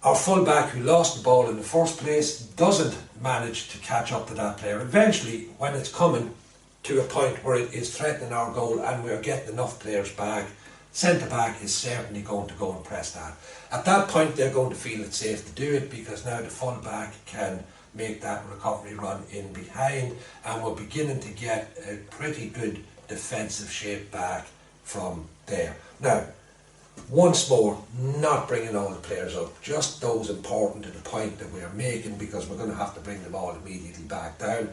our fullback who lost the ball in the first place doesn't manage to catch up to that player. Eventually, when it's coming to a point where it is threatening our goal and we're getting enough players back, centre-back is certainly going to go and press that. At that point, they're going to feel it's safe to do it because now the fullback can make that recovery run in behind, and we're beginning to get a pretty good defensive shape back from there. Now, once more, not bringing all the players up, just those important to the point that we are making, because we're going to have to bring them all immediately back down.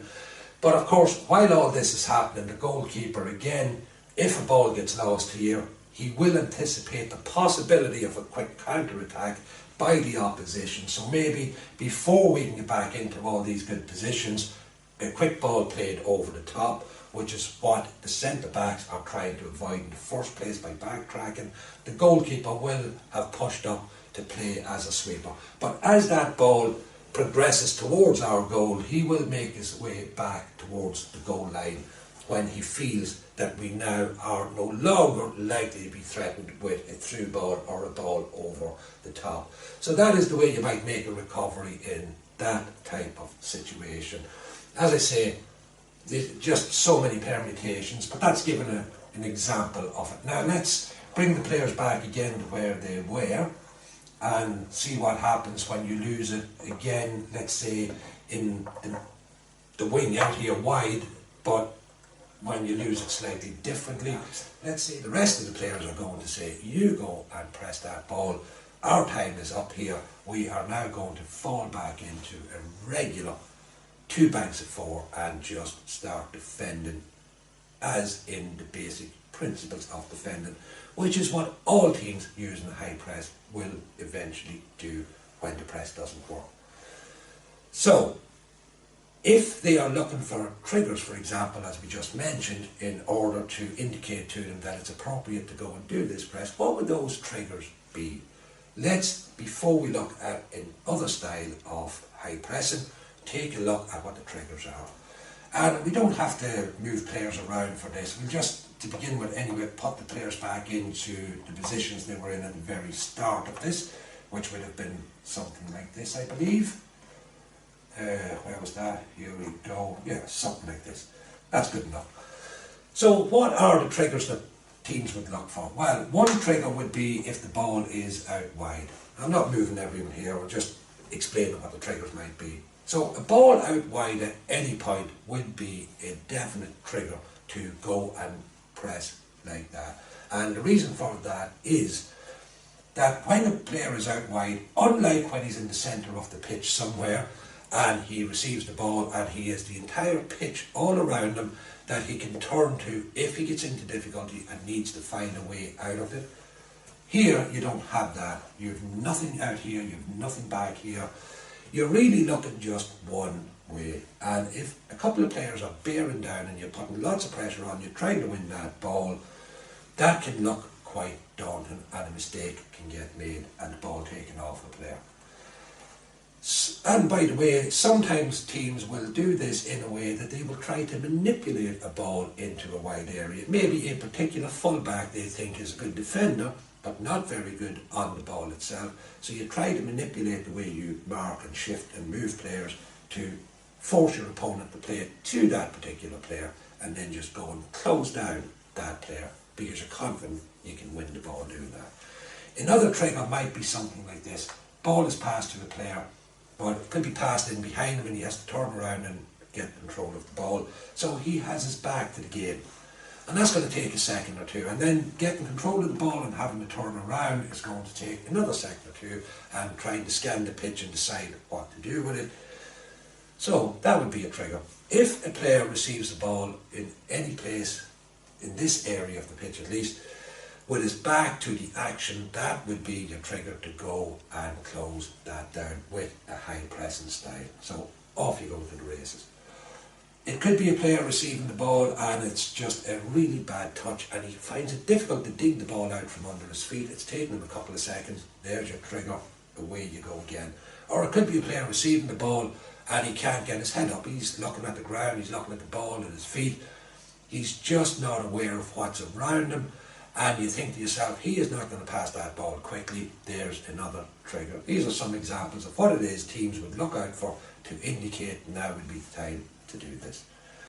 But of course, while all this is happening, the goalkeeper, again, if a ball gets lost here, he will anticipate the possibility of a quick counter-attack by the opposition. So maybe before we can get back into all these good positions, a quick ball played over the top, which is what the centre-backs are trying to avoid in the first place by backtracking. The goalkeeper will have pushed up to play as a sweeper. But as that ball progresses towards our goal, he will make his way back towards the goal line when he feels that we now are no longer likely to be threatened with a through ball or a ball over the top. So that is the way you might make a recovery in that type of situation. As I say, there's just so many permutations, but that's given an example of it. Now let's bring the players back again to where they were and see what happens when you lose it again, let's say in the wing out here wide, but when you lose it slightly differently. Let's say the rest of the players are going to say, you go and press that ball. Our time is up here. We are now going to fall back into a regular 2 banks of 4 and just start defending as in the basic principles of defending, which is what all teams using the high press will eventually do when the press doesn't work. So, if they are looking for triggers, for example, as we just mentioned, in order to indicate to them that it's appropriate to go and do this press, what would those triggers be? Let's, before we look at another style of high pressing, take a look at what the triggers are. And we don't have to move players around for this. We'll just, to begin with anyway, put the players back into the positions they were in at the very start of this, which would have been something like this, I believe. Where was that? Here we go. Yeah, something like this. That's good enough. So what are the triggers that teams would look for? Well, one trigger would be if the ball is out wide. I'm not moving everyone here, I'm just explaining what the triggers might be. So a ball out wide at any point would be a definite trigger to go and press like that. And the reason for that is that when a player is out wide, unlike when he's in the centre of the pitch somewhere, and he receives the ball and he has the entire pitch all around him that he can turn to if he gets into difficulty and needs to find a way out of it. Here you don't have that. You have nothing out here, you have nothing back here. You're really looking just one way. And if a couple of players are bearing down and you're putting lots of pressure on, you're trying to win that ball, that can look quite daunting and a mistake can get made and the ball taken off a player. And by the way, sometimes teams will do this in a way that they will try to manipulate a ball into a wide area. Maybe a particular fullback they think is a good defender, but not very good on the ball itself. So you try to manipulate the way you mark and shift and move players to force your opponent to play it to that particular player, and then just go and close down that player because you're confident you can win the ball doing that. Another trigger might be something like this. Ball is passed to the player, but it could be passed in behind him and he has to turn around and get control of the ball. So he has his back to the game. And that's going to take a second or two. And then getting control of the ball and having to turn around is going to take another second or two, and trying to scan the pitch and decide what to do with it. So that would be a trigger. If a player receives the ball in any place, in this area of the pitch at least, with his back to the action, that would be your trigger to go and close that down with a high pressing style. So off you go to the races. It could be a player receiving the ball and it's just a really bad touch and he finds it difficult to dig the ball out from under his feet. It's taken him a couple of seconds. There's your trigger. Away you go again. Or it could be a player receiving the ball and he can't get his head up. He's looking at the ground, he's looking at the ball at his feet. He's just not aware of what's around him, and you think to yourself, he is not going to pass that ball quickly, there's another trigger. These are some examples of what it is teams would look out for to indicate now would be the time to do this.